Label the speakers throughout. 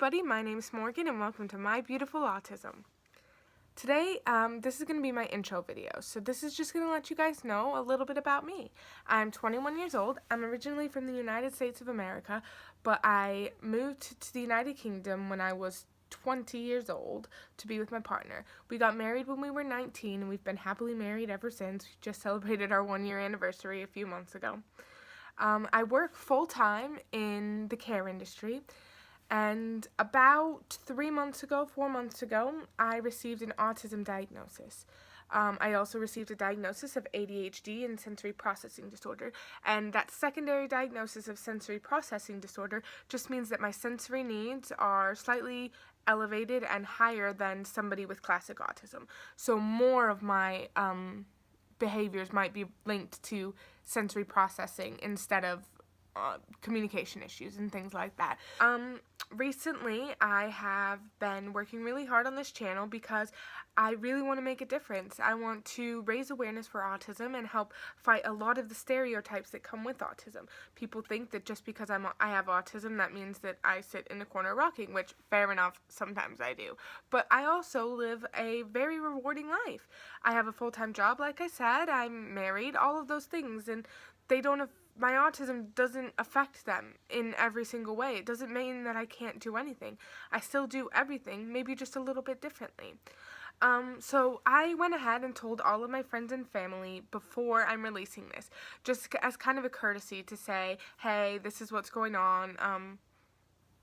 Speaker 1: everybody, my name is Morgan and welcome to My Beautiful Autism. Today, this is going to be my intro video, so this is just going to let you guys know a little bit about me. I'm 21 years old. I'm originally from the United States of America, but I moved to the United Kingdom when I was 20 years old to be with my partner. We got married when we were 19 and we've been happily married ever since. We just celebrated our 1-year anniversary a few months ago. I work full-time in the care industry. And about 4 months ago, I received an autism diagnosis. I also received a diagnosis of ADHD and sensory processing disorder. And that secondary diagnosis of sensory processing disorder just means that my sensory needs are slightly elevated and higher than somebody with classic autism. So more of my behaviors might be linked to sensory processing instead of communication issues and things like that. Recently, I have been working really hard on this channel because I really want to make a difference. I want to raise awareness for autism and help fight a lot of the stereotypes that come with autism. People think that just because I have autism, that means that I sit in the corner rocking, which, fair enough, sometimes I do. But I also live a very rewarding life. I have a full-time job, like I said, I'm married, all of those things, and my autism doesn't affect them in every single way. It doesn't mean that I can't do anything. I still do everything, maybe just a little bit differently. So I went ahead and told all of my friends and family before I'm releasing this, just as kind of a courtesy to say, hey, this is what's going on.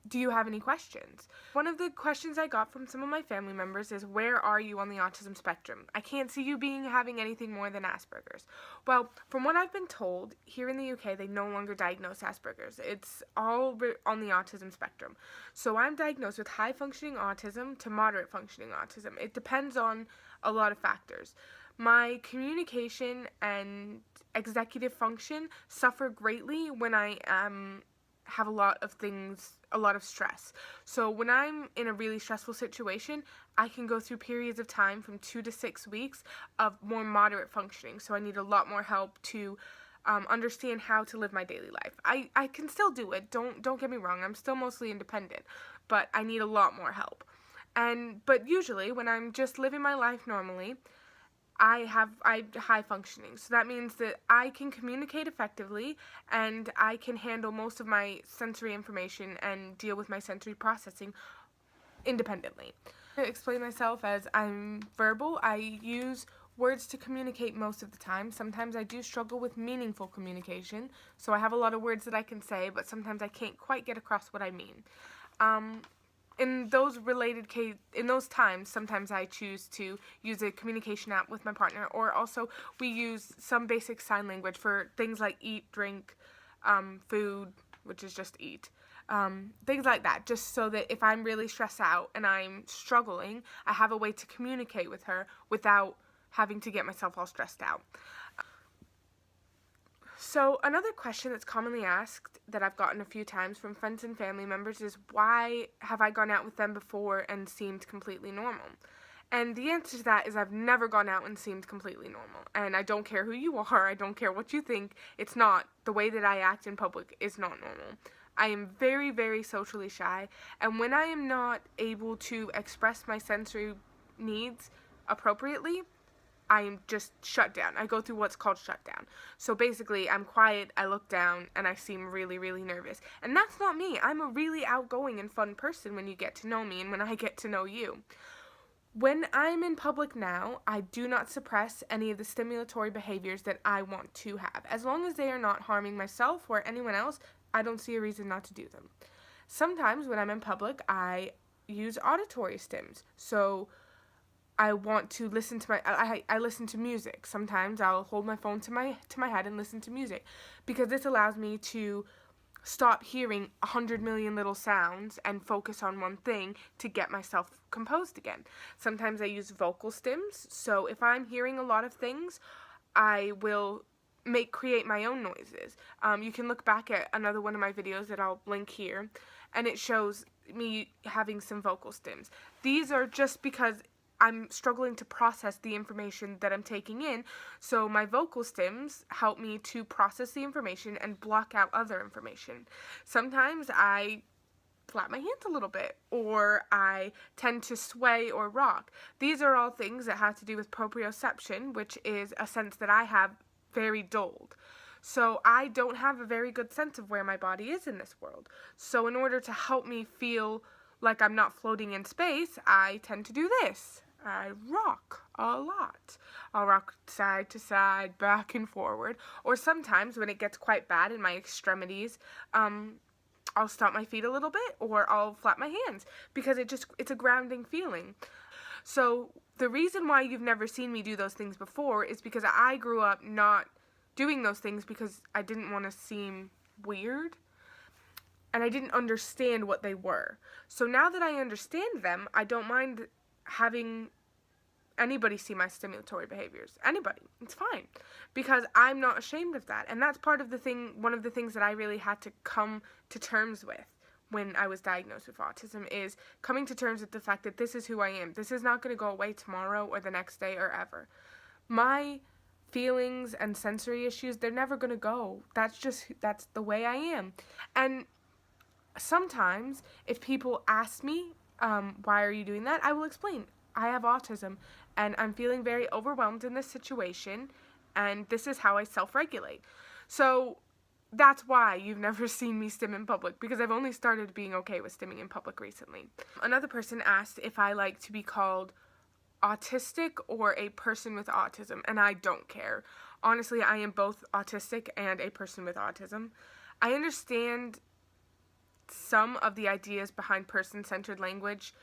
Speaker 1: Do you have any questions? One of the questions I got from some of my family members is, where are you on the autism spectrum? I can't see you having anything more than Asperger's. Well, from what I've been told, here in the UK, they no longer diagnose Asperger's. It's all on the autism spectrum. So I'm diagnosed with high-functioning autism to moderate-functioning autism. It depends on a lot of factors. My communication and executive function suffer greatly when I have a lot of stress. So when I'm in a really stressful situation, I can go through periods of time from 2 to 6 weeks of more moderate functioning. So I need a lot more help to understand how to live my daily life. I can still do it. Don't get me wrong. I'm still mostly independent, but I need a lot more help. But usually when I'm just living my life normally, I high functioning, so that means that I can communicate effectively and I can handle most of my sensory information and deal with my sensory processing independently. To explain myself as I'm verbal, I use words to communicate most of the time. Sometimes I do struggle with meaningful communication, so I have a lot of words that I can say, but sometimes I can't quite get across what I mean. In those times, sometimes I choose to use a communication app with my partner, or also we use some basic sign language for things like eat, drink, food, which is just eat, things like that, just so that if I'm really stressed out and I'm struggling, I have a way to communicate with her without having to get myself all stressed out. So another question that's commonly asked that I've gotten a few times from friends and family members is, why have I gone out with them before and seemed completely normal? And the answer to that is, I've never gone out and seemed completely normal. And I don't care who you are, I don't care what you think, it's not. The way that I act in public is not normal. I am very, very socially shy, and when I am not able to express my sensory needs appropriately, I am just shut down. I go through what's called shutdown. So basically, I'm quiet, I look down, and I seem really, really nervous. And that's not me. I'm a really outgoing and fun person when you get to know me and when I get to know you. When I'm in public now, I do not suppress any of the stimulatory behaviors that I want to have. As long as they are not harming myself or anyone else, I don't see a reason not to do them. Sometimes when I'm in public, I use auditory stims. So I want to listen to I listen to music. Sometimes I'll hold my phone to my head and listen to music, because this allows me to stop hearing 100 million little sounds and focus on one thing to get myself composed again. Sometimes I use vocal stims, so if I'm hearing a lot of things, I will create my own noises. You can look back at another one of my videos that I'll link here, and it shows me having some vocal stims. These are just because I'm struggling to process the information that I'm taking in, so my vocal stims help me to process the information and block out other information. Sometimes I flap my hands a little bit, or I tend to sway or rock. These are all things that have to do with proprioception, which is a sense that I have very dulled. So I don't have a very good sense of where my body is in this world. So in order to help me feel like I'm not floating in space, I tend to do this. I rock a lot. I'll rock side to side, back and forward. Or sometimes when it gets quite bad in my extremities, I'll stomp my feet a little bit, or I'll flap my hands, because it's a grounding feeling. So the reason why you've never seen me do those things before is because I grew up not doing those things because I didn't want to seem weird, and I didn't understand what they were. So now that I understand them, I don't mind having anybody see my stimulatory behaviors. Anybody. It's fine. Because I'm not ashamed of that. And that's one of the things that I really had to come to terms with when I was diagnosed with autism, is coming to terms with the fact that this is who I am. This is not going to go away tomorrow or the next day or ever. My feelings and sensory issues, they're never going to go. That's the way I am. And sometimes if people ask me, why are you doing that? I will explain. I have autism, and I'm feeling very overwhelmed in this situation, and this is how I self-regulate. So that's why you've never seen me stim in public, because I've only started being okay with stimming in public recently. Another person asked if I like to be called autistic or a person with autism, and I don't care. Honestly, I am both autistic and a person with autism. I understand some of the ideas behind person-centered language,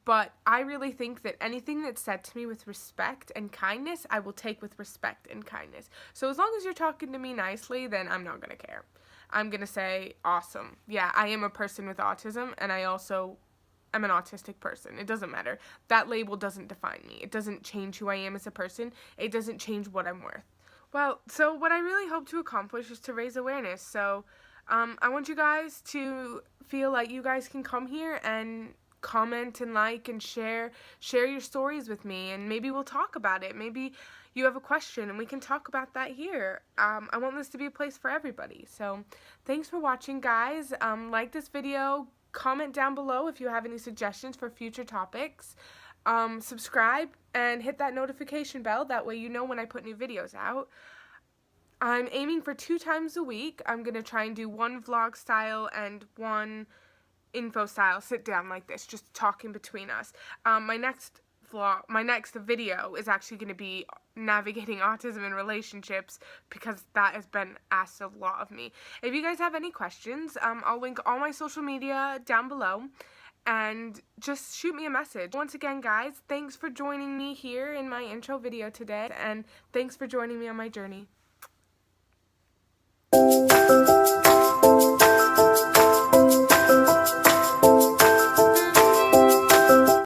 Speaker 1: but I really think that anything that's said to me with respect and kindness, I will take with respect and kindness. So as long as you're talking to me nicely, then I'm not going to care. I'm going to say, awesome. Yeah, I am a person with autism, and I also am an autistic person. It doesn't matter. That label doesn't define me. It doesn't change who I am as a person. It doesn't change what I'm worth. Well, so what I really hope to accomplish is to raise awareness. So I want you guys to feel like you guys can come here and comment and like and share your stories with me, and maybe we'll talk about it. Maybe you have a question and we can talk about that here. I want this to be a place for everybody. So thanks for watching, guys. Like this video, comment down below if you have any suggestions for future topics. Subscribe and hit that notification bell, that way you know when I put new videos out. I'm aiming for 2 times a week. I'm going to try and do 1 vlog style and 1 info style, sit down like this, just talking between us. My next video is actually going to be navigating autism in relationships, because that has been asked a lot of me. If you guys have any questions, I'll link all my social media down below, and just shoot me a message. Once again, guys, thanks for joining me here in my intro video today, and thanks for joining me on my journey.